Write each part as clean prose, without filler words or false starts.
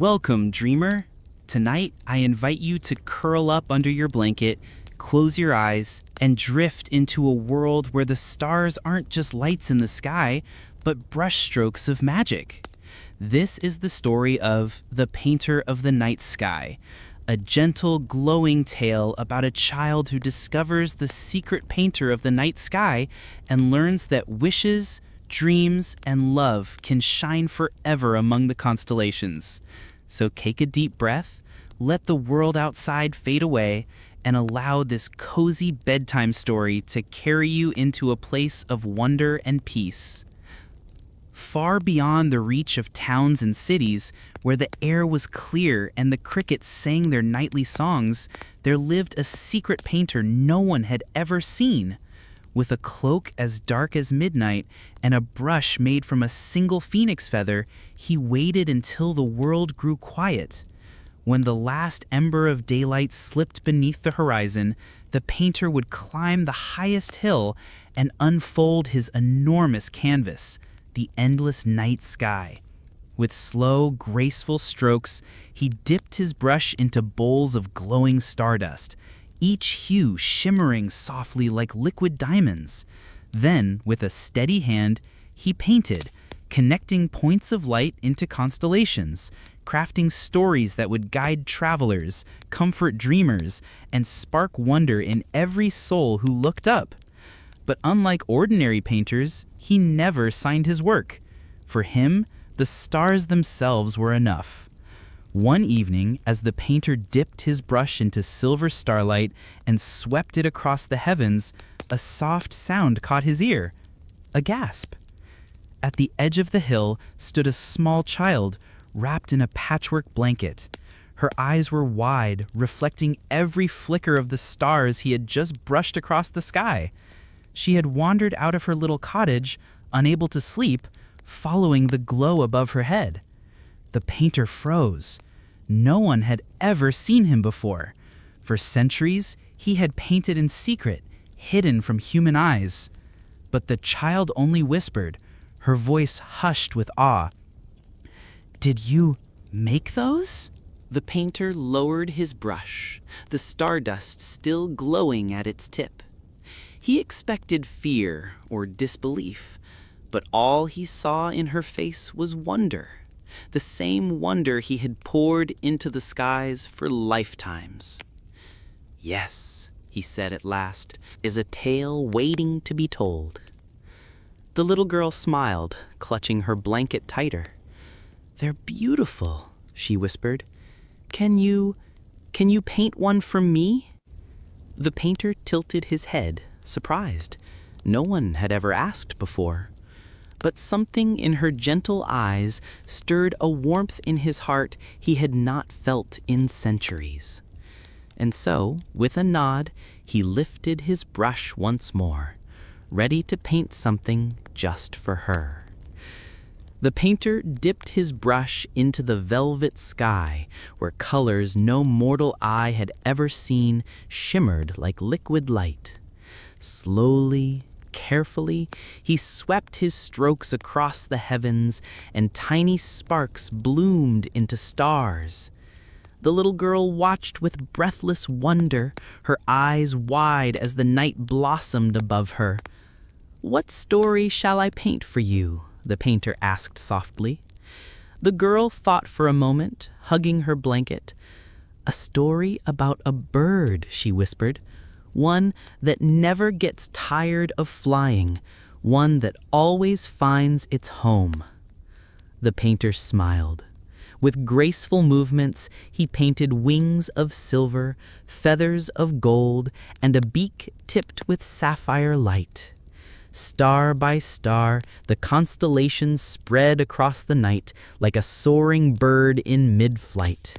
Welcome, dreamer. Tonight, I invite you to curl up under your blanket, close your eyes, and drift into a world where the stars aren't just lights in the sky, but brushstrokes of magic. This is the story of The Painter of the Night Sky, a gentle, glowing tale about a child who discovers the secret painter of the night sky and learns that wishes, dreams, and love can shine forever among the constellations. So take a deep breath, let the world outside fade away, and allow this cozy bedtime story to carry you into a place of wonder and peace. Far beyond the reach of towns and cities, where the air was clear and the crickets sang their nightly songs, there lived a secret painter no one had ever seen. With a cloak as dark as midnight and a brush made from a single phoenix feather, he waited until the world grew quiet. When the last ember of daylight slipped beneath the horizon, the painter would climb the highest hill and unfold his enormous canvas, the endless night sky. With slow, graceful strokes, he dipped his brush into bowls of glowing stardust, each hue shimmering softly like liquid diamonds. Then, with a steady hand, he painted, connecting points of light into constellations, crafting stories that would guide travelers, comfort dreamers, and spark wonder in every soul who looked up. But unlike ordinary painters, he never signed his work. For him, the stars themselves were enough. One evening, as the painter dipped his brush into silver starlight and swept it across the heavens, a soft sound caught his ear, a gasp. At the edge of the hill stood a small child, wrapped in a patchwork blanket. Her eyes were wide, reflecting every flicker of the stars he had just brushed across the sky. She had wandered out of her little cottage, unable to sleep, following the glow above her head. The painter froze. No one had ever seen him before. For centuries, he had painted in secret, hidden from human eyes. But the child only whispered, her voice hushed with awe. "Did you make those?" The painter lowered his brush, the stardust still glowing at its tip. He expected fear or disbelief, but all he saw in her face was wonder, the same wonder he had poured into the skies for lifetimes. "Yes," he said at last, "is a tale waiting to be told." The little girl smiled, clutching her blanket tighter. "They're beautiful," she whispered. Can you paint one for me?" The painter tilted his head, surprised. No one had ever asked before. But something in her gentle eyes stirred a warmth in his heart he had not felt in centuries. And so, with a nod, he lifted his brush once more, ready to paint something just for her. The painter dipped his brush into the velvet sky, where colors no mortal eye had ever seen shimmered like liquid light. Slowly, carefully, he swept his strokes across the heavens, and tiny sparks bloomed into stars. The little girl watched with breathless wonder, her eyes wide as the night blossomed above her. "What story shall I paint for you?" the painter asked softly. The girl thought for a moment, hugging her blanket. "A story about a bird," she whispered. "One that never gets tired of flying, one that always finds its home." The painter smiled. With graceful movements, he painted wings of silver, feathers of gold, and a beak tipped with sapphire light. Star by star, the constellations spread across the night like a soaring bird in mid-flight.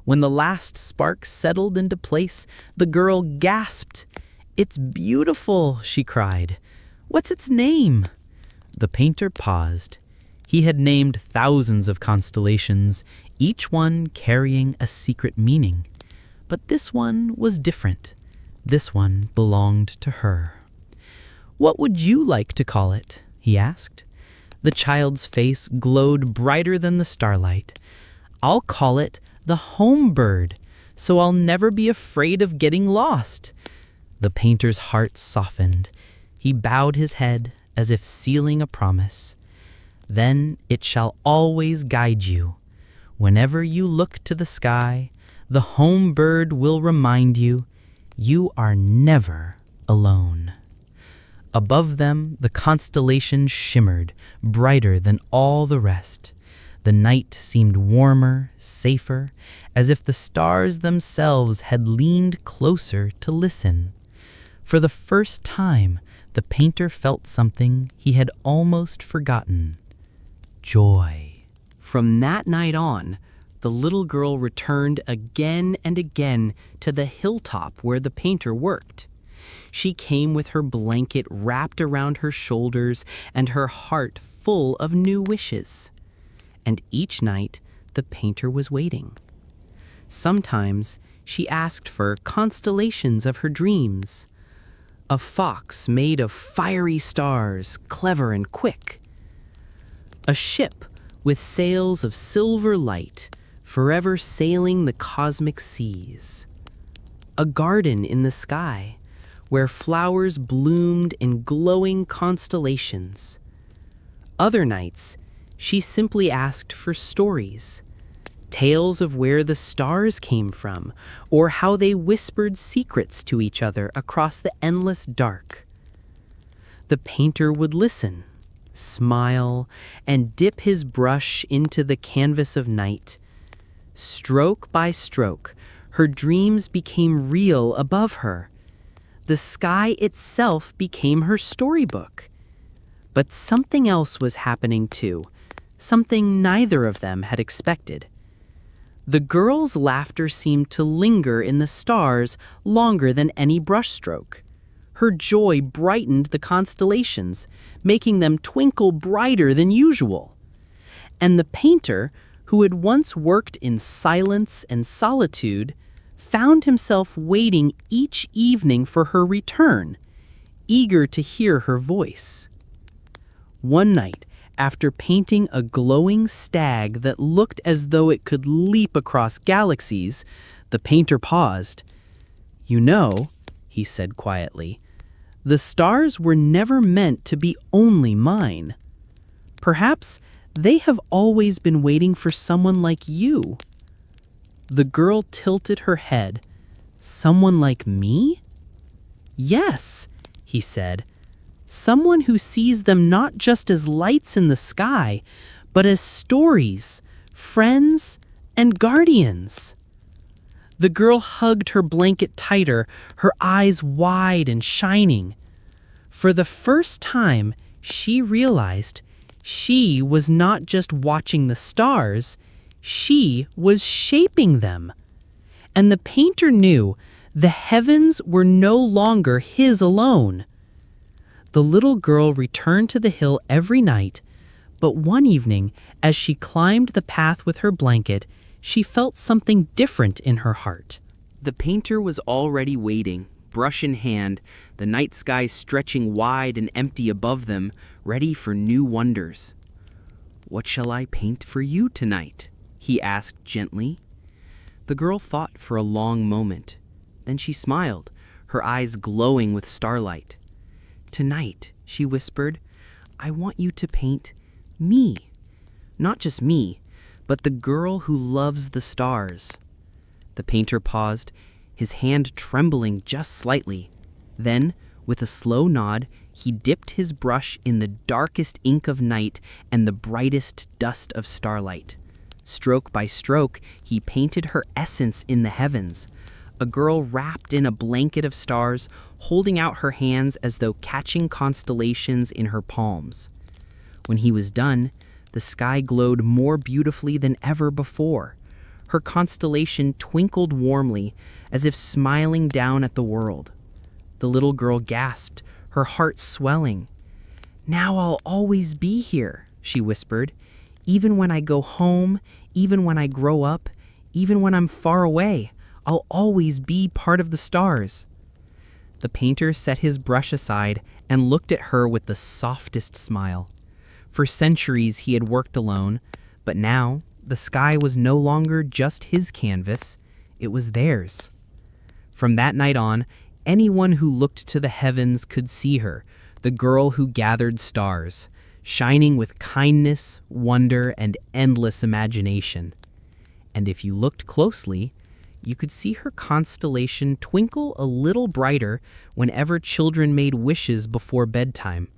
When the last spark settled into place, the girl gasped. "It's beautiful," she cried. "What's its name?" The painter paused. He had named thousands of constellations, each one carrying a secret meaning. But this one was different. This one belonged to her. "What would you like to call it?" he asked. The child's face glowed brighter than the starlight. I'll call it the home bird, so I'll never be afraid of getting lost." The painter's heart softened. He bowed his head as if sealing a promise. "Then it shall always guide you. Whenever you look to the sky, the home bird will remind you, you are never alone." Above them, the constellations shimmered, brighter than all the rest. The night seemed warmer, safer, as if the stars themselves had leaned closer to listen. For the first time, the painter felt something he had almost forgotten: joy. From that night on, the little girl returned again and again to the hilltop where the painter worked. She came with her blanket wrapped around her shoulders and her heart full of new wishes. And each night, the painter was waiting. Sometimes she asked for constellations of her dreams. A fox made of fiery stars, clever and quick. A ship with sails of silver light, forever sailing the cosmic seas. A garden in the sky, where flowers bloomed in glowing constellations. Other nights, she simply asked for stories, tales of where the stars came from, or how they whispered secrets to each other across the endless dark. The painter would listen, smile, and dip his brush into the canvas of night. Stroke by stroke, her dreams became real above her. The sky itself became her storybook. But something else was happening too, something neither of them had expected. The girl's laughter seemed to linger in the stars longer than any brushstroke. Her joy brightened the constellations, making them twinkle brighter than usual. And the painter, who had once worked in silence and solitude, found himself waiting each evening for her return, eager to hear her voice. One night, after painting a glowing stag that looked as though it could leap across galaxies, the painter paused. "You know," he said quietly, "the stars were never meant to be only mine. Perhaps they have always been waiting for someone like you." The girl tilted her head. "Someone like me?" "Yes," he said. "Someone who sees them not just as lights in the sky, but as stories, friends, and guardians." The girl hugged her blanket tighter, her eyes wide and shining. For the first time, she realized she was not just watching the stars, she was shaping them. And the painter knew the heavens were no longer his alone. The little girl returned to the hill every night, but one evening, as she climbed the path with her blanket, she felt something different in her heart. The painter was already waiting, brush in hand, the night sky stretching wide and empty above them, ready for new wonders. "What shall I paint for you tonight?" he asked gently. The girl thought for a long moment. Then she smiled, her eyes glowing with starlight. "Tonight," she whispered, "I want you to paint me. Not just me, but the girl who loves the stars." The painter paused, his hand trembling just slightly. Then, with a slow nod, he dipped his brush in the darkest ink of night and the brightest dust of starlight. Stroke by stroke, he painted her essence in the heavens. A girl wrapped in a blanket of stars, holding out her hands as though catching constellations in her palms. When he was done, the sky glowed more beautifully than ever before. Her constellation twinkled warmly, as if smiling down at the world. The little girl gasped, her heart swelling. "Now I'll always be here," she whispered. "Even when I go home, even when I grow up, even when I'm far away, I'll always be part of the stars." The painter set his brush aside and looked at her with the softest smile. For centuries he had worked alone, but now the sky was no longer just his canvas, it was theirs. From that night on, anyone who looked to the heavens could see her, the girl who gathered stars, shining with kindness, wonder, and endless imagination. And if you looked closely, you could see her constellation twinkle a little brighter whenever children made wishes before bedtime,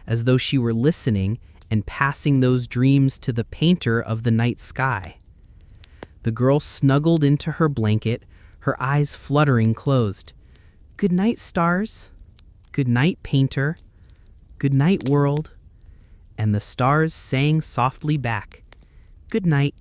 as though she were listening and passing those dreams to the painter of the night sky. The girl snuggled into her blanket, her eyes fluttering closed. "Good night, stars. Good night, painter. Good night, world." And the stars sang softly back, "Good night."